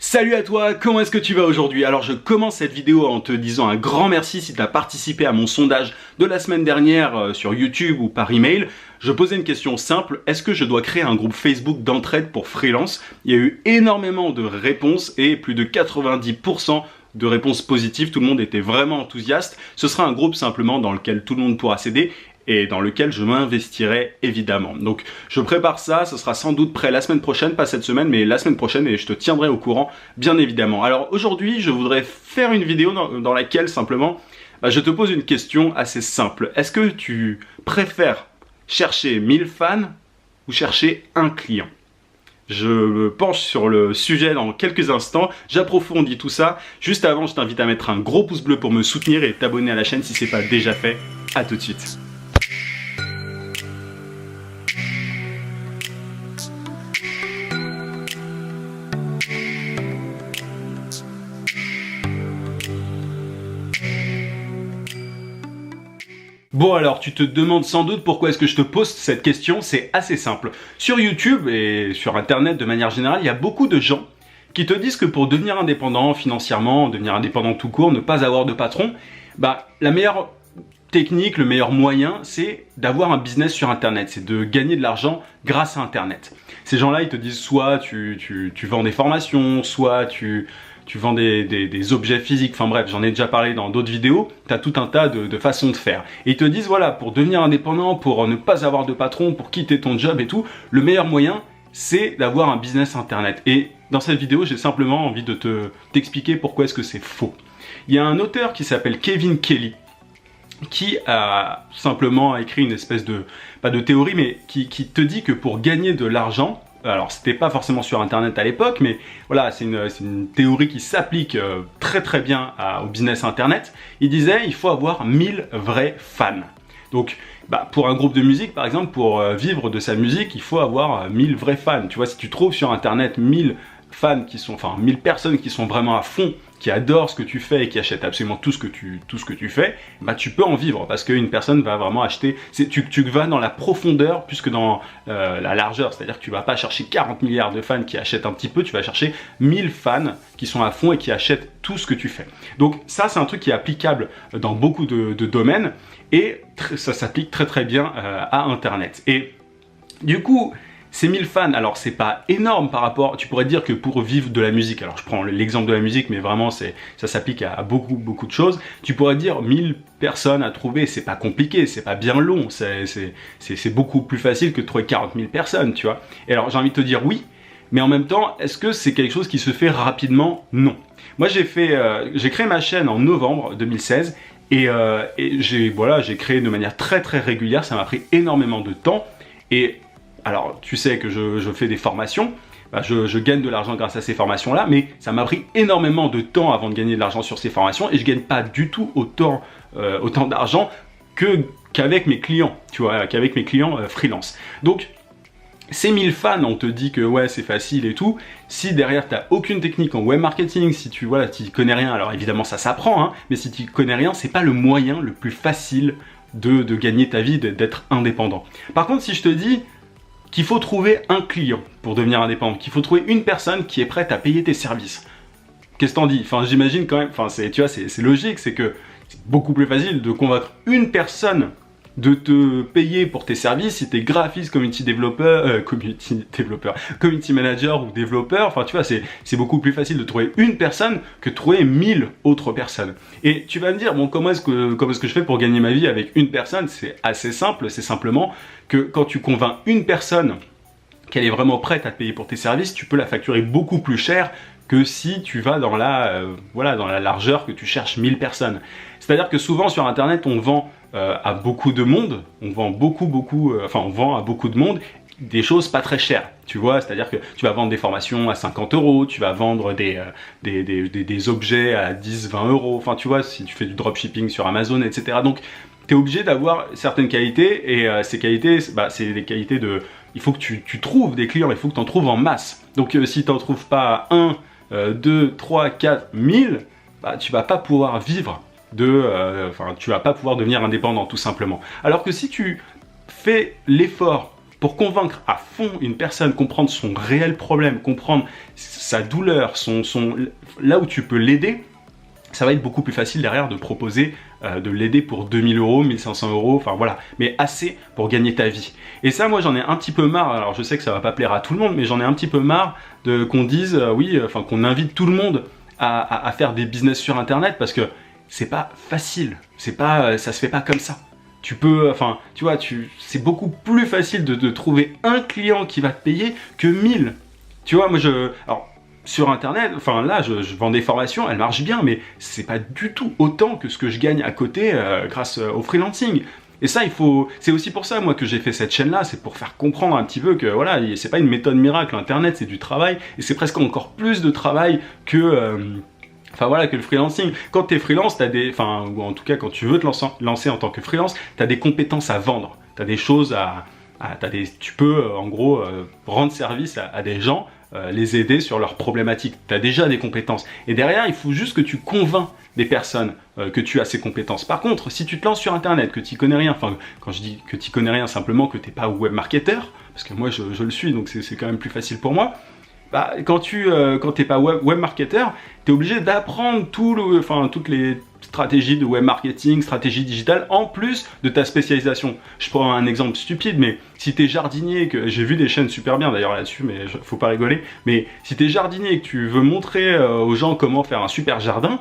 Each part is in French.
Salut à toi, comment est-ce que tu vas aujourd'hui? Alors je commence cette vidéo en te disant un grand merci si tu as participé à mon sondage de la semaine dernière sur YouTube ou par email. Je posais une question simple, est-ce que je dois créer un groupe Facebook d'entraide pour freelance? Il y a eu énormément de réponses et plus de 90% de réponses positives, tout le monde était vraiment enthousiaste. Ce sera un groupe simplement dans lequel tout le monde pourra s'aider et dans lequel je m'investirai évidemment. Donc je prépare ça, ce sera sans doute prêt la semaine prochaine, pas cette semaine mais la semaine prochaine et je te tiendrai au courant bien évidemment. Alors aujourd'hui je voudrais faire une vidéo dans laquelle simplement je te pose une question assez simple. Est-ce que tu préfères chercher 1000 fans ou chercher un client? Je me penche sur le sujet dans quelques instants, j'approfondis tout ça. Juste avant, je t'invite à mettre un gros pouce bleu pour me soutenir et t'abonner à la chaîne si c'est pas déjà fait. À tout de suite. Bon alors, tu te demandes sans doute pourquoi est-ce que je te pose cette question, c'est assez simple. Sur YouTube et sur Internet de manière générale, il y a beaucoup de gens qui te disent que pour devenir indépendant financièrement, devenir indépendant tout court, ne pas avoir de patron, la meilleure technique, le meilleur moyen, c'est d'avoir un business sur Internet, c'est de gagner de l'argent grâce à Internet. Ces gens-là, ils te disent soit tu vends des formations, soit tu vends des objets physiques, enfin bref, j'en ai déjà parlé dans d'autres vidéos, tu as tout un tas de façons de faire. Et ils te disent, voilà, pour devenir indépendant, pour ne pas avoir de patron, pour quitter ton job et tout, le meilleur moyen, c'est d'avoir un business Internet. Et dans cette vidéo, j'ai simplement envie de t'expliquer pourquoi est-ce que c'est faux. Il y a un auteur qui s'appelle Kevin Kelly, qui a simplement écrit une espèce de, pas de théorie, mais qui te dit que pour gagner de l'argent, alors c'était pas forcément sur Internet à l'époque, mais voilà, c'est une théorie qui s'applique très bien au business Internet. Il disait, il faut avoir 1000 vrais fans. Donc, pour un groupe de musique, par exemple, pour vivre de sa musique, il faut avoir 1000 vrais fans. Tu vois, si tu trouves sur Internet 1000 fans qui sont, enfin 1000 personnes qui sont vraiment à fond, qui adorent ce que tu fais et qui achètent absolument tout ce que tu fais, tu peux en vivre parce qu'une personne va vraiment acheter, tu vas dans la profondeur plus que dans la largeur, c'est-à-dire que tu vas pas chercher 40 milliards de fans qui achètent un petit peu, tu vas chercher 1000 fans qui sont à fond et qui achètent tout ce que tu fais. Donc ça, c'est un truc qui est applicable dans beaucoup de domaines et ça s'applique très bien à Internet. Et du coup, ces 1000 fans, alors c'est pas énorme par rapport, tu pourrais dire que pour vivre de la musique, alors je prends l'exemple de la musique, mais vraiment ça s'applique à beaucoup de choses, tu pourrais dire 1000 personnes à trouver, c'est pas compliqué, c'est pas bien long, c'est beaucoup plus facile que de trouver 40 000 personnes, tu vois. Et alors j'ai envie de te dire oui, mais en même temps, est-ce que c'est quelque chose qui se fait rapidement? Non. Moi j'ai créé ma chaîne en novembre 2016, et j'ai créé de manière très régulière, ça m'a pris énormément de temps, et alors, tu sais que je fais des formations, je gagne de l'argent grâce à ces formations-là, mais ça m'a pris énormément de temps avant de gagner de l'argent sur ces formations et je gagne pas du tout autant d'argent qu'avec mes clients, tu vois, qu'avec mes clients freelance. Donc, ces 1000 fans, on te dit que ouais, c'est facile et tout. Si derrière, tu n'as aucune technique en web marketing, si tu connais rien, alors évidemment, ça s'apprend, hein, mais si tu connais rien, c'est pas le moyen le plus facile de gagner ta vie, d'être indépendant. Par contre, si je te dis qu'il faut trouver un client pour devenir indépendant, qu'il faut trouver une personne qui est prête à payer tes services. Qu'est-ce que t'en dis? Enfin, j'imagine quand même, tu vois, c'est logique, c'est que c'est beaucoup plus facile de convaincre une personne de te payer pour tes services si tu es graphiste, community manager ou développeur. Enfin, tu vois, c'est beaucoup plus facile de trouver une personne que de trouver 1000 autres personnes. Et tu vas me dire, bon, comment est-ce que je fais pour gagner ma vie avec une personne? C'est assez simple, c'est simplement que quand tu convaincs une personne qu'elle est vraiment prête à te payer pour tes services, tu peux la facturer beaucoup plus cher que si tu vas dans la largeur que tu cherches 1000 personnes. C'est-à-dire que souvent sur Internet, on vend à beaucoup de monde, on vend à beaucoup de monde des choses pas très chères, tu vois, c'est-à-dire que tu vas vendre des formations à 50 €, tu vas vendre des objets à 10-20 €, enfin tu vois, si tu fais du dropshipping sur Amazon, etc. Donc, tu es obligé d'avoir certaines qualités et ces qualités, c'est des qualités de... Il faut que tu trouves des clients, il faut que tu en trouves en masse. Donc si tu n'en trouves pas 1, 2, 3, 4, 1000, tu vas pas pouvoir vivre tu vas pas pouvoir devenir indépendant tout simplement. Alors que si tu fais l'effort pour convaincre à fond une personne, comprendre son réel problème, comprendre sa douleur, là où tu peux l'aider, ça va être beaucoup plus facile derrière de proposer de l'aider pour 2000 €, 1500 €, enfin voilà, mais assez pour gagner ta vie. Et ça, moi, j'en ai un petit peu marre. Alors, je sais que ça va pas plaire à tout le monde, mais j'en ai un petit peu marre qu'on dise, qu'on invite tout le monde à faire des business sur Internet, parce que c'est pas facile. Ça se fait pas comme ça. Tu peux, tu vois, c'est beaucoup plus facile de trouver un client qui va te payer que 1000. Tu vois, alors, sur Internet, là, je vends des formations, elles marchent bien, mais c'est pas du tout autant que ce que je gagne à côté grâce au freelancing. Et ça, c'est aussi pour ça, moi, que j'ai fait cette chaîne-là, c'est pour faire comprendre un petit peu que, voilà, c'est pas une méthode miracle, Internet, c'est du travail, et c'est presque encore plus de travail que le freelancing. Quand tu es freelance, ou en tout cas, quand tu veux te lancer en tant que freelance, tu as des compétences à vendre, tu as des choses tu peux, en gros, rendre service à des gens, les aider sur leurs problématiques. Tu as déjà des compétences. Et derrière, il faut juste que tu convaincs des personnes que tu as ces compétences. Par contre, si tu te lances sur Internet, que tu connais rien, quand je dis que tu connais rien, simplement que tu n'es pas web marketeur, parce que moi, je le suis, donc c'est quand même plus facile pour moi. Quand t'es pas web marketer, tu es obligé d'apprendre toutes les stratégies de web marketing, stratégie digitale, en plus de ta spécialisation. Je prends un exemple stupide, mais si tu es jardinier, que j'ai vu des chaînes super bien d'ailleurs là-dessus, mais faut pas rigoler, mais si tu es jardinier et que tu veux montrer aux gens comment faire un super jardin,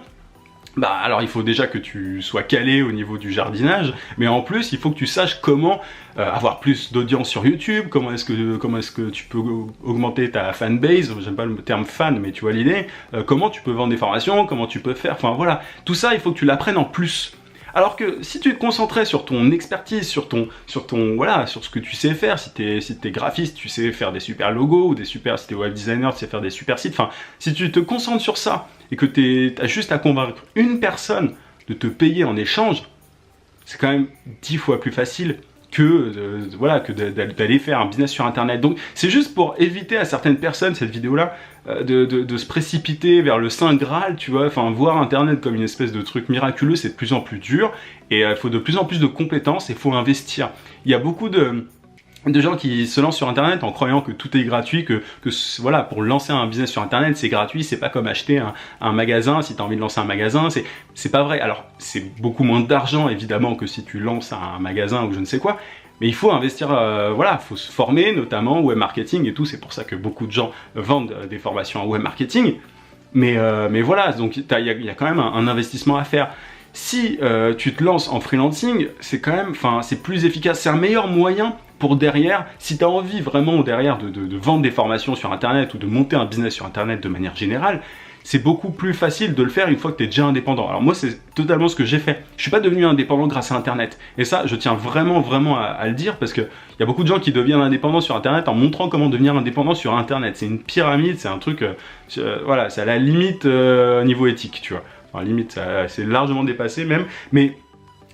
alors il faut déjà que tu sois calé au niveau du jardinage, mais en plus il faut que tu saches comment avoir plus d'audience sur YouTube, comment est-ce que tu peux augmenter ta fanbase, j'aime pas le terme fan, mais tu vois l'idée, comment tu peux vendre des formations, comment tu peux faire, voilà, tout ça il faut que tu l'apprennes en plus. Alors que si tu te concentrais sur ton expertise, sur ce que tu sais faire, si t'es graphiste, tu sais faire des super logos, ou si t'es web designer, tu sais faire des super sites, si tu te concentres sur ça, et que t'as juste à convaincre une personne de te payer en échange, c'est quand même 10 fois plus facile que d'aller faire un business sur Internet. Donc c'est juste pour éviter à certaines personnes, cette vidéo-là, de se précipiter vers le Saint Graal, tu vois, voir Internet comme une espèce de truc miraculeux, c'est de plus en plus dur, et il faut de plus en plus de compétences, et il faut investir. Il y a beaucoup de gens qui se lancent sur Internet en croyant que tout est gratuit, que pour lancer un business sur Internet, c'est gratuit, c'est pas comme acheter un magasin, si tu as envie de lancer un magasin, c'est pas vrai. Alors, c'est beaucoup moins d'argent, évidemment, que si tu lances un magasin ou je ne sais quoi, mais il faut investir, faut se former, notamment web marketing et tout, c'est pour ça que beaucoup de gens vendent des formations en web marketing, mais voilà, donc il y a quand même un investissement à faire. Si tu te lances en freelancing, c'est quand même, c'est plus efficace, c'est un meilleur moyen pour derrière, si tu as envie vraiment derrière de vendre des formations sur Internet ou de monter un business sur Internet de manière générale, c'est beaucoup plus facile de le faire une fois que tu es déjà indépendant. Alors moi, c'est totalement ce que j'ai fait. Je suis pas devenu indépendant grâce à Internet. Et ça, je tiens vraiment à le dire, parce qu'il y a beaucoup de gens qui deviennent indépendants sur Internet en montrant comment devenir indépendant sur Internet. C'est une pyramide, c'est un truc, c'est à la limite niveau éthique, tu vois. Limite, c'est largement dépassé même, mais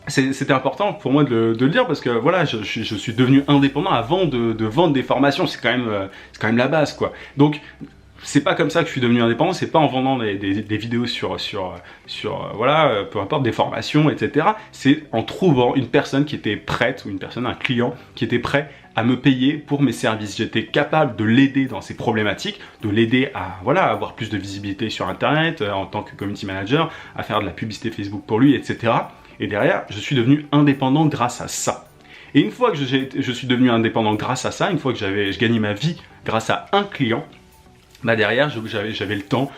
c'était important pour moi de le dire, parce que voilà, je suis devenu indépendant avant de vendre des formations, c'est quand même la base, quoi. Donc c'est pas comme ça que je suis devenu indépendant, c'est pas en vendant des vidéos sur peu importe, des formations, etc. C'est en trouvant une personne qui était prête, ou un client qui était prêt à me payer pour mes services. J'étais capable de l'aider dans ses problématiques, de l'aider à avoir plus de visibilité sur Internet, en tant que community manager, à faire de la publicité Facebook pour lui, etc. Et derrière, je suis devenu indépendant grâce à ça. Et une fois que je suis devenu indépendant grâce à ça, une fois que je gagnais ma vie grâce à un client, derrière, j'avais le temps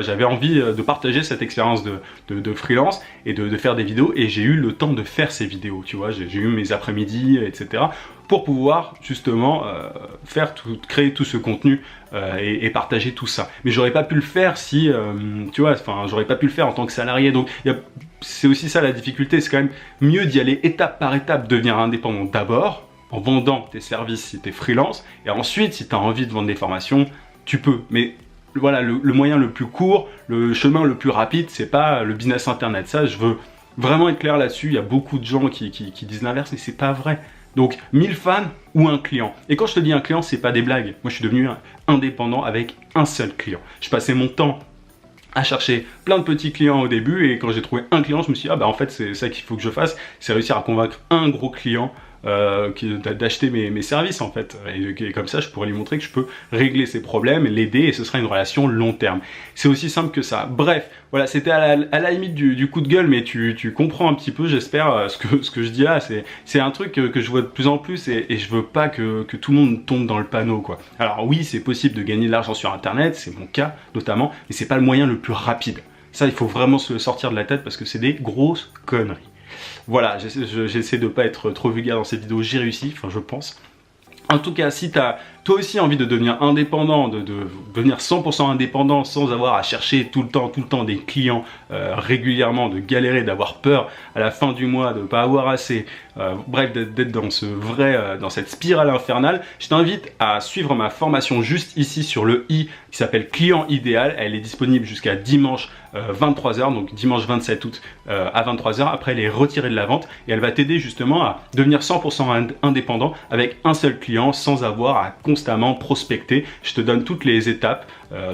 j'avais envie de partager cette expérience de freelance et de faire des vidéos, et j'ai eu le temps de faire ces vidéos, tu vois, j'ai eu mes après-midi, etc. pour pouvoir justement créer tout ce contenu et partager tout ça. Mais j'aurais pas pu le faire si, j'aurais pas pu le faire en tant que salarié. Donc c'est aussi ça la difficulté, c'est quand même mieux d'y aller étape par étape, devenir indépendant d'abord, en vendant tes services si tu es freelance, et ensuite si tu as envie de vendre des formations, tu peux. Mais voilà, le moyen le plus court, le chemin le plus rapide, c'est pas le business Internet. Ça, je veux vraiment être clair là-dessus. Il y a beaucoup de gens qui disent l'inverse, mais c'est pas vrai. Donc 1000 fans ou un client. Et quand je te dis un client, c'est pas des blagues. Moi, je suis devenu indépendant avec un seul client. Je passais mon temps à chercher plein de petits clients au début, et quand j'ai trouvé un client, je me suis dit, en fait, c'est ça qu'il faut que je fasse, c'est réussir à convaincre un gros client d'acheter mes services en fait. Et comme ça, je pourrais lui montrer que je peux régler ses problèmes, l'aider, et ce sera une relation long terme. C'est aussi simple que ça. Bref, voilà, c'était à la limite du coup de gueule, mais tu comprends un petit peu, j'espère, ce que je dis là. C'est un truc que je vois de plus en plus, et je veux pas que tout le monde tombe dans le panneau, quoi. Alors oui, c'est possible de gagner de l'argent sur Internet, c'est mon cas notamment, mais c'est pas le moyen le plus rapide. Ça, il faut vraiment se le sortir de la tête parce que c'est des grosses conneries. Voilà, j'essaie de pas être trop vulgaire dans cette vidéo, j'ai réussi, enfin je pense. En tout cas, si tu as toi aussi envie de devenir indépendant, de devenir 100% indépendant sans avoir à chercher tout le temps des clients régulièrement, de galérer, d'avoir peur à la fin du mois, de ne pas avoir assez, bref, d'être dans dans cette spirale infernale, je t'invite à suivre ma formation juste ici sur le i qui s'appelle Client Idéal. Elle est disponible jusqu'à dimanche 23h, donc dimanche 27 août à 23h. Après, elle est retirée de la vente et elle va t'aider justement à devenir 100% indépendant avec un seul client sans avoir à constamment prospecter. Je te donne toutes les étapes,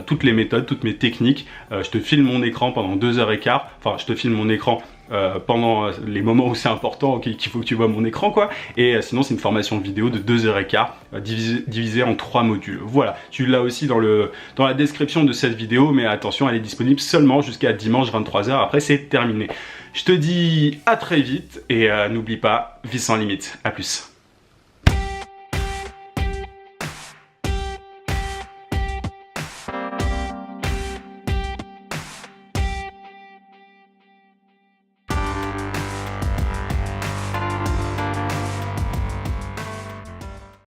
toutes les méthodes, toutes mes techniques. Je te filme mon écran pendant 2h15. Enfin, je te filme mon écran pendant les moments où c'est important, qu'il faut que tu vois mon écran, quoi. Et sinon, c'est une formation vidéo de 2h15 divisée en 3 modules. Voilà, tu l'as aussi dans la description de cette vidéo, mais attention, elle est disponible seulement jusqu'à dimanche 23h. Après, c'est terminé. Je te dis à très vite et n'oublie pas, vie sans limite. À plus.